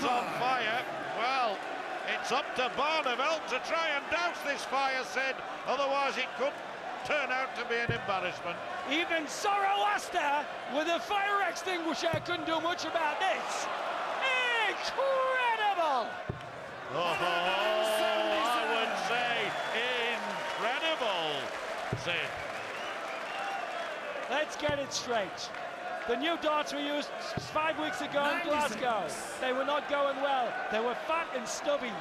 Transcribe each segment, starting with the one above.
Taylor's on fire. Well, it's up to Barneveld to try and douse this fire, Sid. Otherwise it could turn out to be an embarrassment. Even Zoroaster with a fire extinguisher couldn't do much about this. Incredible! Oh, I would say incredible, Sid. Let's get it straight. The new darts were used 5 weeks ago in Glasgow. They were not going well. They were fat and stubby.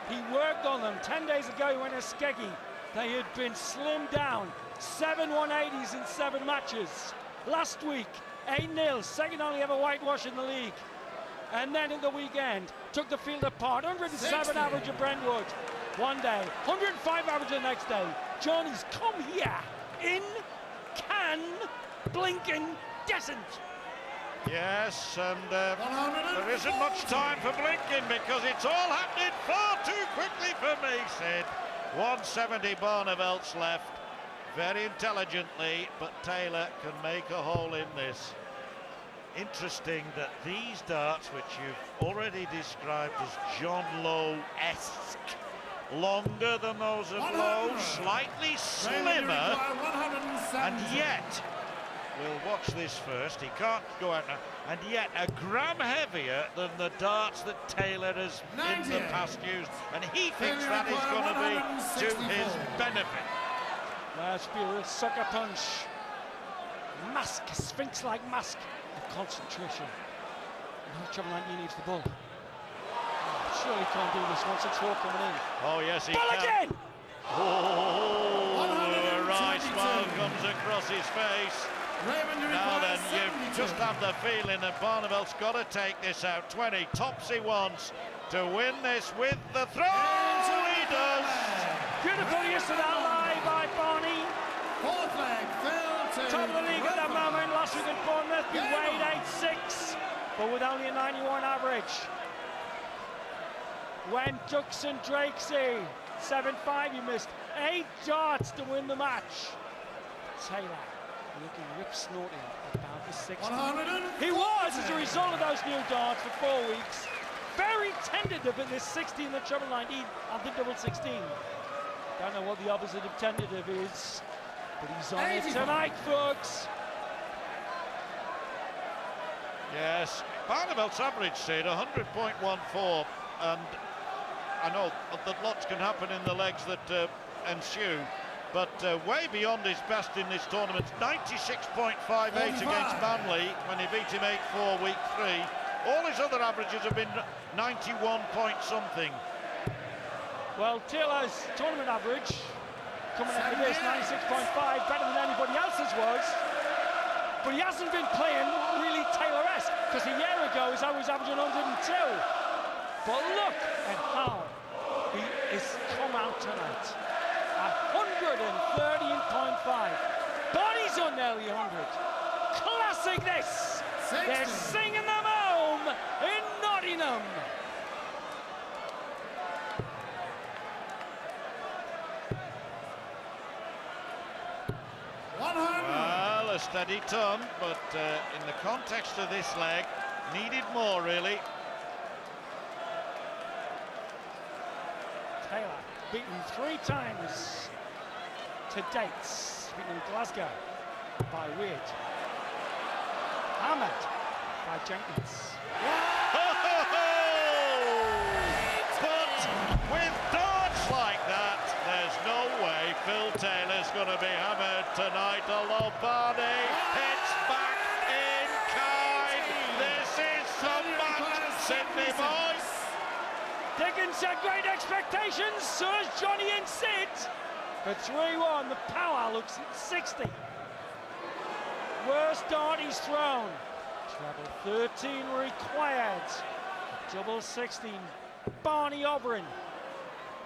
He worked on them. 10 days ago he went to Skeggy. They had been slimmed down. 7 180s in 7 matches. Last week, 8-0, second only ever whitewash in the league. And then in the weekend, took the field apart. 107 average at Brentwood one day, 105 average the next day. Johnny's come here in blinking decent. Yes, and there isn't much time for blinking because it's all happening far too quickly for me, Sid. 170 Barneveld's left, very intelligently, but Taylor can make a hole in this. Interesting that these darts, which you've already described as John Lowe-esque, longer than those of Lowe, slightly slimmer, and yet, we'll watch this first, he can't go out now, and yet a gram heavier than the darts that Taylor has in the past used, and he thinks that is going to be to his benefit. That's be a real sucker punch. Mask, Sphinx-like mask of concentration. No trouble like he needs the ball. Surely can't do this once it's all coming in. Oh yes, he ball can. Again! Oh, a wry smile comes across his face. Now then, you just have the feeling that Barneveld's got to take this out. 20 tops he wants to win this with the throw. He does. Beautiful use of that lie by Barney. Fourth leg, Phil. Top of the league at that moment. Last week in Bournemouth, he weighed 8'6", but with only a 91 average. When Tuxon Drakesy, 7'5", he missed 8 darts to win the match. Taylor looking rip-snorting about the 60. He was, as a result of those new darts for 4 weeks, very tentative in this 60 in the treble 19 and the double 16. Don't know what the opposite of tentative is, but he's on it tonight, folks. Yes, Barneveld's average, Sid, 100.14, and I know that lots can happen in the legs that ensue, but way beyond his best in this tournament. 96.58 against Manley when he beat him 8-4 week 3. All his other averages have been 91 point something. Well, Taylor's tournament average coming into this 96.5, better than anybody else's was, but he hasn't been playing really Taylor-esque, because a year ago he was always averaging 102. But look at how he is come out tonight. 113.5. Body's on nearly 100. Classic this. 60. They're singing them home in Nottingham. Well, a steady ton, but in the context of this leg, needed more really. Taylor beaten 3 times to date, beaten in Glasgow by Weird, hammered by Jenkins. But with darts like that, there's no way Phil Taylor's going to be hammered tonight, although Barney hits back in kind. This is some match, Sydney boys. Dickens had great expectations, so has Johnny and Sid. For 3-1, the power looks at 60. Worst dart he's thrown. Treble 13 required. Double 16. Barney hovering.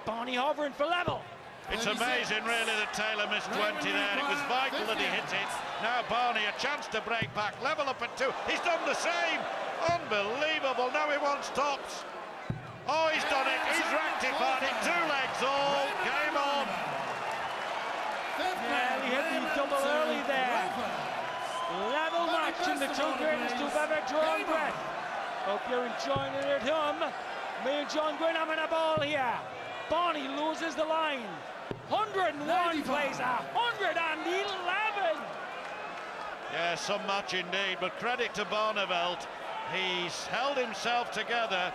Barney hovering for level. It's amazing, really, that Taylor missed 20 there. It was vital that he hit it. Now Barney, a chance to break back. Level up at 2. He's done the same. Unbelievable. Now he wants tops. Oh, he's done it. He's rectified it. 2 legs all. Game on. Yeah, he hit the double early there. Level match in the 2 greatest who've ever drawn breath. Hope you're enjoying it at home. Me and John Gwynn having a ball here. Barney loses the line. 101 plays 111. Yeah, some match indeed, but credit to Barneveld. He's held himself together.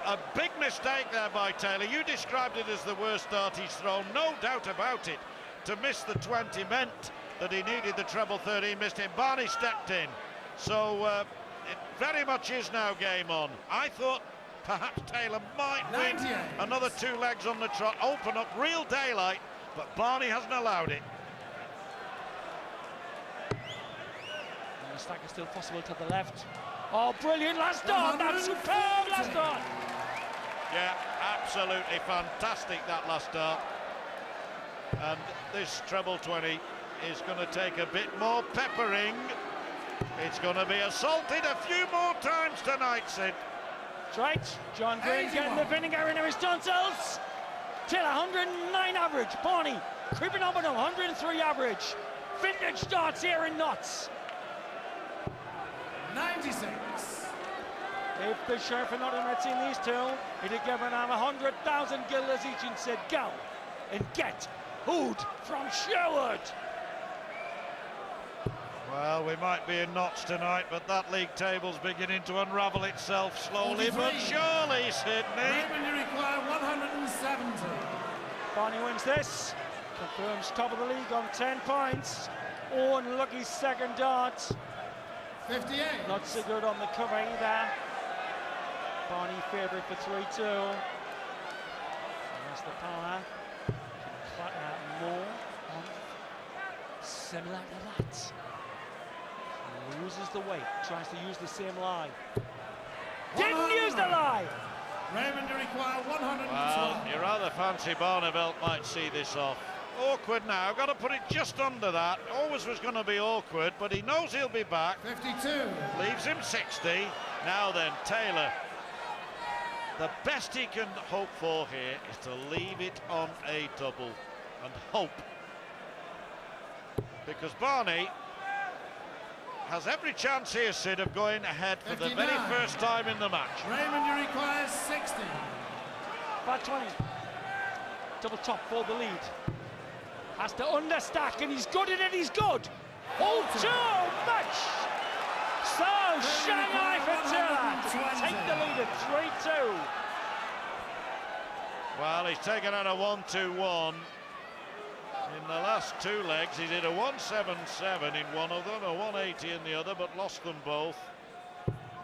A big mistake there by Taylor. You described it as the worst dart he's thrown, no doubt about it. To miss the 20 meant that he needed the treble 13, missed it. Barney stepped in. So it very much is now game on. I thought perhaps Taylor might win another 2 legs on the trot, open up real daylight, but Barney hasn't allowed it. And the stack is still possible to the left. Oh, brilliant last dart! That's superb last dart! Yeah, absolutely fantastic, that last dart. And this treble 20 is going to take a bit more peppering. It's going to be assaulted a few more times tonight, Sid. That's right. John Green getting the vinegar into his tonsils. Till 109 average. Barney creeping up on 103 average. Vintage darts here in knots. 96. If the sheriff had not had seen these two, he'd have given them 100,000 guilders each and said, go and get Hood from Sherwood. Well, we might be in knots tonight, but that league table's beginning to unravel itself slowly but surely, Sydney. Raymond, you require 170. Barney wins this, confirms top of the league on 10 points. Owen lucky second dart. 58. Not so good on the cover either. Barney favourite for 3-2. That's the power. Can flatten out more on similar to that. Loses the weight, tries to use the same lie. Didn't use the lie! Raymond, you require 112. Well, you rather fancy Barneveld might see this off. Awkward now, got to put it just under that. Always was going to be awkward, but he knows he'll be back. 52. Leaves him 60. Now then, Taylor. The best he can hope for here is to leave it on a double and hope. Because Barney has every chance here, Sid, of going ahead for 59. the very first time in the match. Raymond, you require 60. About 20. Double top for the lead. Has to understack, and he's good at it, he's good. Oh, too much! So, Shanghai for Taylor to take the lead at 3-2. Well, he's taken out a 1-2-1. In the last 2 legs, he did a 177 in one of them, a 180 in the other, but lost them both.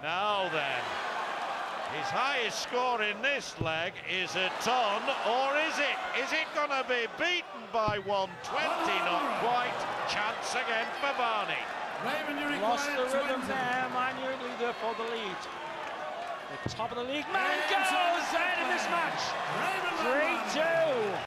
Now then, his highest score in this leg is a ton, or is it? Is it going to be beaten by 120? Not quite. Chance again for Barney. Raymond, you require Lost the rhythm 20. there, manually there for the lead. The top of the league man goes out of this match. Raymond van Barneveld. 3-2.